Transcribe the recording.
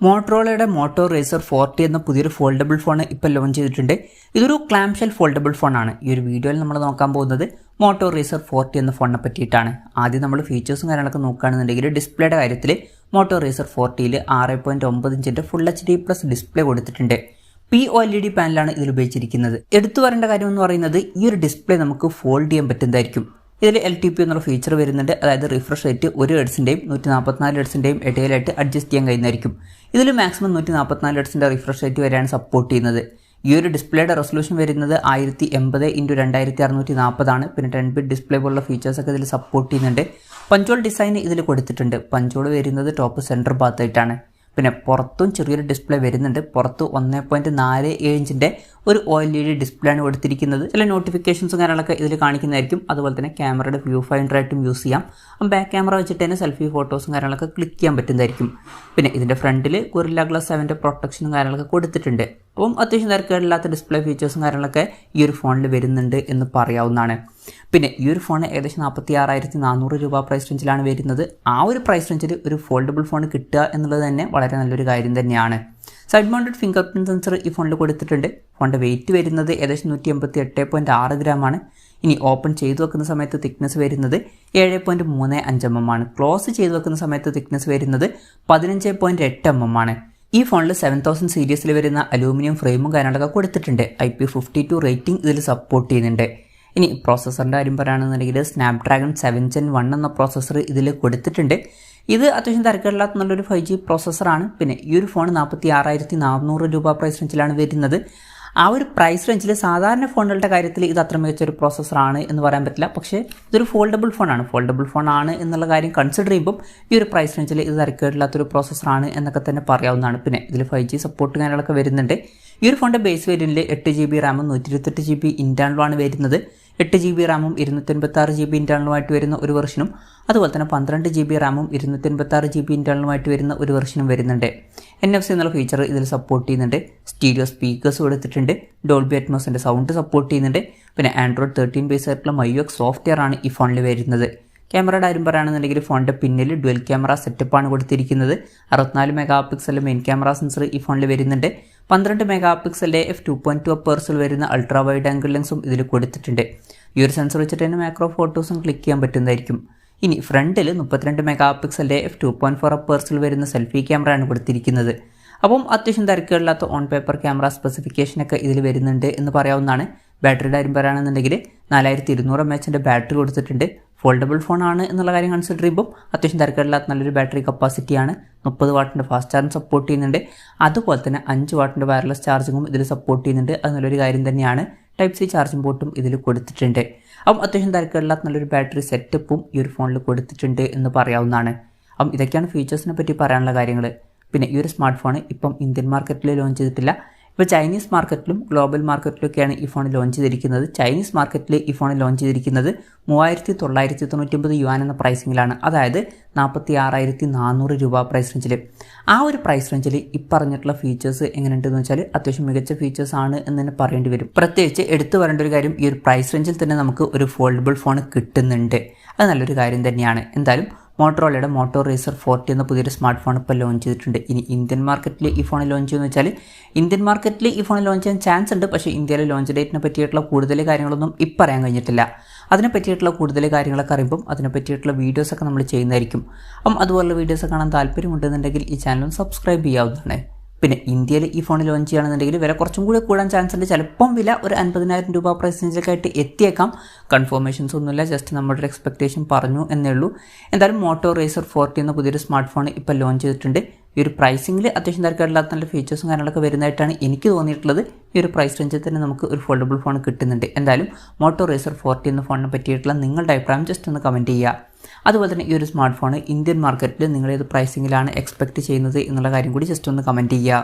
മോട്ടറോളയുടെ motto razor 40 എന്ന പുതിയൊരു foldable phone ഇപ്പോൾ ലോഞ്ച് ചെയ്തിട്ടുണ്ട്. ഇതൊരു ക്ലാംഷെൽ ഫോൾഡബിൾ ഫോണാണ്. ഈ ഒരു വീഡിയോയിൽ നമ്മൾ നോക്കാൻ പോകുന്നത് മോട്ടോ റേസർ 40 എന്ന ഫോണിനെ പറ്റിയിട്ടാണ്. ആദ്യം നമ്മൾ ഫീച്ചേഴ്സും കാര്യങ്ങളൊക്കെ നോക്കുകയാണെന്നുണ്ടെങ്കിൽ ഡിസ്പ്ലേയുടെ കാര്യത്തിൽ മോട്ടോ റേസർ 40ൽ 6.9 ഇഞ്ചിൻ്റെ ഫുൾ HD+ ഡിസ്പ്ലേ കൊടുത്തിട്ടുണ്ട്. OLED പാനലാണ് ഇതിൽ ഉപയോഗിച്ചിരിക്കുന്നത്. എടുത്തു പറയേണ്ട കാര്യം എന്ന് പറയുന്നത് ഈ ഒരു ഡിസ്പ്ലേ നമുക്ക് ഫോൾഡ് ചെയ്യാൻ പറ്റുന്നതായിരിക്കും. ഇതിൽ LTP എന്നുള്ള ഫീച്ചർ വരുന്നുണ്ട്. അതായത് റിഫ്രഷ് റേറ്റ് 1 ഹെർട്സിൻ്റെയും 144 ഹെർട്സിൻ്റെയും ഇടയിലായിട്ട് അഡ്ജസ്റ്റ് ചെയ്യാൻ കഴിയുന്നതായിരിക്കും. ഇതിൽ മാക്സിമം 144 ഹെർട്സിൻ്റെ റിഫ്രഷ് റേറ്റ് വരെയാണ് സപ്പോർട്ട് ചെയ്യുന്നത്. ഈ ഒരു ഡിസ്പ്ലേയുടെ റെസൊല്യൂഷൻ വരുന്നത് 1080x2640 ആണ്. പിന്നെ 10-bit ഡിസ്പ്ലേ പോലുള്ള ഫീച്ചേഴ്സൊക്കെ ഇതിൽ സപ്പോർട്ട് ചെയ്യുന്നുണ്ട്. പഞ്ചോൾ ഡിസൈൻ ഇതിൽ കൊടുത്തിട്ടുണ്ട്. പഞ്ചോൾ വരുന്നത് ടോപ്പ് സെൻറ്റർ ഭാഗത്തായിട്ടാണ്. പിന്നെ പുറത്തും ചെറിയൊരു ഡിസ്പ്ലേ വരുന്നുണ്ട്. പുറത്ത് 1.47 ഇഞ്ചിൻ്റെ ഒരു OLED ഡിസ്പ്ലേ ആണ് കൊടുത്തിരിക്കുന്നത്. ചില നോട്ടിഫിക്കേഷൻസും കാര്യങ്ങളൊക്കെ ഇതിൽ കാണിക്കുന്നതായിരിക്കും. അതുപോലെ തന്നെ ക്യാമറയുടെ വ്യൂ ഫൈൻഡറായിട്ടും യൂസ് ചെയ്യാം. ബാക്ക് ക്യാമറ വെച്ചിട്ട് തന്നെ സെൽഫി ഫോട്ടോസും കാര്യങ്ങളൊക്കെ ക്ലിക്ക് ചെയ്യാൻ പറ്റുന്നതായിരിക്കും. പിന്നെ ഇതിൻ്റെ ഫ്രണ്ടിൽ ഗൊറില്ല ഗ്ലാസ് 7ൻ്റെ പ്രൊട്ടക്ഷനും കാര്യങ്ങളൊക്കെ കൊടുത്തിട്ടുണ്ട്. അപ്പം അത്യാവശ്യം തിരക്കേടില്ലാത്ത ഡിസ്പ്ലേ ഫീച്ചേഴ്സും കാര്യങ്ങളൊക്കെ ഈ ഒരു ഫോണിൽ വരുന്നുണ്ട് എന്ന് പറയാവുന്നതാണ്. പിന്നെ ഈ ഒരു ഫോൺ ഏകദേശം 46,400 രൂപ പ്രൈസ് റേഞ്ചിലാണ് വരുന്നത്. ആ ഒരു പ്രൈസ് റേഞ്ചിൽ ഒരു ഫോൾഡബിൾ ഫോൺ കിട്ടുക എന്നുള്ളത് തന്നെ വളരെ നല്ലൊരു കാര്യം തന്നെയാണ്. Side mounted finger print sensor ഈ ഫോണിൽ കൊടുത്തിട്ടുണ്ട്. ഫോണിൻ്റെ വെയിറ്റ് വരുന്നത് ഏകദേശം 188.6 ഗ്രാമാണ്. ഇനി ഓപ്പൺ ചെയ്തു വെക്കുന്ന സമയത്ത് തിക്നെസ് വരുന്നത് 7.35 mm ആണ്. ക്ലോസ് ചെയ്തു വെക്കുന്ന സമയത്ത് തിക്നെസ് വരുന്നത് 15.8 mm ആണ്. ഈ ഫോണിൽ 7000 സീരീസിൽ വരുന്ന അലൂമിനിയം ഫ്രെയിമും കാര്യങ്ങളൊക്കെ കൊടുത്തിട്ടുണ്ട്. IP52 റേറ്റിംഗ് ഇതിൽ സപ്പോർട്ട് ചെയ്യുന്നുണ്ട്. ഇനി പ്രോസസ്സറിൻ്റെ കാര്യം പറയുകയാണെന്നുണ്ടെങ്കിൽ സ്നാപ്ഡ്രാഗൺ 7 Gen 1 എന്ന പ്രോസസ്സർ ഇതിൽ കൊടുത്തിട്ടുണ്ട്. ഇത് അത്യാവശ്യം തിരക്കേടില്ലാത്ത നല്ലൊരു 5G പ്രോസസ്സറാണ്. പിന്നെ ഈ ഒരു ഫോൺ 46,400 രൂപ പ്രൈസ് റേഞ്ചിലാണ് വരുന്നത്. ആ ഒരു പ്രൈസ് റേഞ്ചിൽ സാധാരണ ഫോണുകളുടെ കാര്യത്തിൽ ഇത് അത്ര മികച്ചൊരു പ്രോസസ്സറാണ് എന്ന് പറയാൻ പറ്റില്ല. പക്ഷേ ഇതൊരു ഫോൾഡബിൾ ഫോണാണ്. ഫോൾഡബിൾ ഫോണാണ് എന്നുള്ള കാര്യം കൺസിഡർ ചെയ്യുമ്പം ഈ ഒരു പ്രൈസ് റേഞ്ചിൽ ഇത് തിരക്കേടില്ലാത്തൊരു പ്രോസസ്സറാണ് എന്നൊക്കെ തന്നെ പറയാവുന്നതാണ്. പിന്നെ ഇതിൽ 5G സപ്പോർട്ട് കാര്യങ്ങളൊക്കെ വരുന്നുണ്ട്. ഈ ഒരു ഫോണിൻ്റെ ബേസ് വേരിയൻറ്റിൽ 8GB റാമും 128GB ഇൻറ്റേർണലുമാണ് വരുന്നത്. 8GB റാമും 256GB ഇൻറ്റേർണലുമായിട്ട് വരുന്ന ഒരു വെർഷനും അതുപോലെ തന്നെ 12GB റാമും 256GB ഇൻറ്റേർണലുമായിട്ട് വരുന്ന ഒരു വെർഷനും വരുന്നുണ്ട്. NFC എന്നുള്ള ഫീച്ചർ ഇതിൽ സപ്പോർട്ട് ചെയ്യുന്നുണ്ട്. സ്റ്റീരിയോ സ്പീക്കേഴ്സ് കൊടുത്തിട്ടുണ്ട്. ഡോൾബി അറ്റ്മോസിൻ്റെ സൗണ്ട് സപ്പോർട്ട് ചെയ്യുന്നുണ്ട്. പിന്നെ ആൻഡ്രോയിഡ് 13 ബേസ് ആയിട്ടുള്ള MyOS സോഫ്റ്റ്വെയർ ആണ് ഈ ഫോണിൽ വരുന്നത്. ക്യാമറയുടെ കാര്യം പറയുകയാണെന്നുണ്ടെങ്കിൽ ഫോണിൻ്റെ പിന്നിൽ ഡുവൽ ക്യാമറ സെറ്റപ്പാണ് കൊടുത്തിരിക്കുന്നത്. 64 മെഗാ മെയിൻ ക്യാമറ സെൻസർ ഈ ഫോണിൽ വരുന്നുണ്ട്. 12 മെഗാ പിക്സലിൻ്റെ f2.2 അപ്പേഴ്സിൽ വരുന്ന അൾട്രാ വൈഡ് ആംഗിൾ ലെൻസും ഇതിൽ കൊടുത്തിട്ടുണ്ട്. ഈ ഒരു സെൻസർ വെച്ചിട്ട് തന്നെ മാക്രോ ഫോട്ടോസും ക്ലിക്ക് ചെയ്യാൻ പറ്റുന്നതായിരിക്കും. ഇനി ഫ്രണ്ടിൽ 32 മെഗാ പിക്സലിൻ്റെ f2.4 അപ്പേഴ്സിൽ വരുന്ന സെൽഫി ക്യാമറയാണ് കൊടുത്തിരിക്കുന്നത്. അപ്പം അത്യാവശ്യം തിരക്കുകളില്ലാത്ത ഓൺ പേപ്പർ ക്യാമറ സ്പെസിഫിക്കേഷനൊക്കെ ഇതിൽ വരുന്നുണ്ട് എന്ന് പറയാവുന്നതാണ്. ബാറ്ററിയുടെ കാര്യം പറയുകയാണെന്നുണ്ടെങ്കിൽ 4200 mAh ബാറ്ററി കൊടുത്തിട്ടുണ്ട്. ഫോൾഡബിൾ ഫോണാണ് എന്നുള്ള കാര്യം കൺസിഡർ ചെയ്യുമ്പോൾ അത്യാവശ്യം തിരക്കേടില്ലാത്ത നല്ലൊരു ബാറ്ററി കപ്പാസിറ്റിയാണ്. 30 വാട്ടിൻ്റെ ഫാസ്റ്റ് ചാർജിങ് സപ്പോർട്ട് ചെയ്യുന്നുണ്ട്. അതുപോലെ തന്നെ 5 വാട്ടിൻ്റെ വയർലെസ് ചാർജിങ്ങും ഇതിൽ സപ്പോർട്ട് ചെയ്യുന്നുണ്ട്. അത് നല്ലൊരു കാര്യം തന്നെയാണ്. Type-C ചാർജിങ് പോർട്ടും ഇതിൽ കൊടുത്തിട്ടുണ്ട്. അപ്പം അത്യാവശ്യം തിരക്കേടില്ലാത്ത നല്ലൊരു ബാറ്ററി സെറ്റപ്പും ഈ ഒരു ഫോണിൽ കൊടുത്തിട്ടുണ്ട് എന്ന് പറയാവുന്നതാണ്. അപ്പം ഇതൊക്കെയാണ് ഫീച്ചേഴ്സിനെ പറ്റി പറയാനുള്ള കാര്യങ്ങൾ. പിന്നെ ഈ ഒരു സ്മാർട്ട് ഫോൺ ഇപ്പം ഇന്ത്യൻ മാർക്കറ്റിൽ ലോഞ്ച് ചെയ്തിട്ടില്ല. ഇപ്പോൾ ചൈനീസ് മാർക്കറ്റിലും ഗ്ലോബൽ മാർക്കറ്റിലൊക്കെയാണ് ഈ ഫോൺ ലോഞ്ച് ചെയ്തിരിക്കുന്നത്. ചൈനീസ് മാർക്കറ്റിൽ ഈ ഫോൺ ലോഞ്ച് ചെയ്തിരിക്കുന്നത് 3999 യുവാൻ എന്ന പ്രൈസിങ്ങിലാണ്. അതായത് 46,400 രൂപ പ്രൈസ് റേഞ്ചിൽ. ആ ഒരു പ്രൈസ് റേഞ്ചിൽ ഈ പറഞ്ഞിട്ടുള്ള ഫീച്ചേഴ്സ് എങ്ങനെയുണ്ടെന്ന് വെച്ചാൽ അത്യാവശ്യം മികച്ച ഫീച്ചേഴ്സ് ആണ് എന്ന് തന്നെ പറയേണ്ടി വരും. പ്രത്യേകിച്ച് എടുത്തു പറയേണ്ട ഒരു കാര്യം, ഈ ഒരു പ്രൈസ് റേഞ്ചിൽ തന്നെ നമുക്ക് ഒരു ഫോൾഡബിൾ ഫോൺ കിട്ടുന്നുണ്ട്. അത് നല്ലൊരു കാര്യം തന്നെയാണ്. എന്തായാലും മോട്ടറോളയുടെ മോട്ടോ റേസർ 40 എന്ന പുതിയൊരു സ്മാർട്ട് ഫോൺ ഇപ്പോൾ ലോഞ്ച് ചെയ്തിട്ടുണ്ട്. ഇനി ഇന്ത്യൻ മാർക്കറ്റിൽ ഈ ഫോൺ ലോഞ്ച് ചെയ്യുമെന്ന് വെച്ചാൽ ഇന്ത്യൻ മാർക്കറ്റിൽ ഈ ഫോൺ ലോഞ്ച് ചെയ്യാൻ ചാൻസ് ഉണ്ട്. പക്ഷേ ഇന്ത്യയിലെ ലോഞ്ച് ഡേറ്റിനെ പറ്റിയിട്ടുള്ള കൂടുതൽ കാര്യങ്ങളൊന്നും ഇപ്പം പറയാൻ കഴിഞ്ഞിട്ടില്ല. അതിനെ പറ്റിയിട്ടുള്ള കൂടുതൽ കാര്യങ്ങളൊക്കെ അറിയുമ്പം അതിനെ പറ്റിയിട്ടുള്ള വീഡിയോസൊക്കെ നമ്മൾ ചെയ്യുന്നതായിരിക്കും. അപ്പം അതുപോലുള്ള വീഡിയോസ് കാണാൻ താല്പര്യമുണ്ടെന്നുണ്ടെങ്കിൽ ഈ ചാനൽ സബ്സ്ക്രൈബ് ചെയ്യാവുന്നതാണ്. പിന്നെ ഇന്ത്യയിൽ ഈ ഫോൺ ലോഞ്ച് ചെയ്യുകയാണെന്നുണ്ടെങ്കിൽ വില കുറച്ചും കൂടി കൂടാൻ ചാൻസ് ഉണ്ട്. ചിലപ്പം വില ഒരു 50,000 രൂപ പ്രൈസ് റേഞ്ചൊക്കെ ആയിട്ട് എത്തിയേക്കാം. കൺഫർമേഷൻസ് ഒന്നുമില്ല, ജസ്റ്റ് നമ്മുടെ ഒരു എക്സ്പെക്ടേഷൻ പറഞ്ഞു എന്നേ ഉള്ളൂ. എന്തായാലും മോട്ടോ റേസർ 40 എന്ന പുതിയൊരു സ്മാർട്ട് ഫോൺ ഇപ്പോൾ ലോഞ്ച് ചെയ്തിട്ടുണ്ട്. ഈ ഒരു പ്രൈസിങ്ങിൽ അത്യാവശ്യം തിരക്കേടില്ലാത്ത നല്ല ഫീച്ചേഴ്സും കാര്യങ്ങളൊക്കെ വരുന്നതായിട്ടാണ് എനിക്ക് തോന്നിയിട്ടുള്ളത്. ഈ ഒരു പ്രൈസ് റേഞ്ചിൽ തന്നെ നമുക്ക് ഒരു ഫോൾഡബിൾ ഫോൺ കിട്ടുന്നുണ്ട്. എന്തായാലും മോട്ടോ റേസർ 40 എന്ന ഫോണിനെ പറ്റിയിട്ടുള്ള നിങ്ങളുടെ അഭിപ്രായം ജസ്റ്റ് ഒന്ന് കമൻറ്റ് ചെയ്യുക. അതുപോലെ തന്നെ ഈ ഒരു സ്മാർട്ട് ഫോൺ ഇന്ത്യൻ മാർക്കറ്റിൽ നിങ്ങൾ ഏത് പ്രൈസിങ്ങിലാണ് എക്സ്പെക്റ്റ് ചെയ്യുന്നത് എന്നുള്ള കാര്യം കൂടി ജസ്റ്റ് ഒന്ന് കമൻറ്റ് ചെയ്യുക.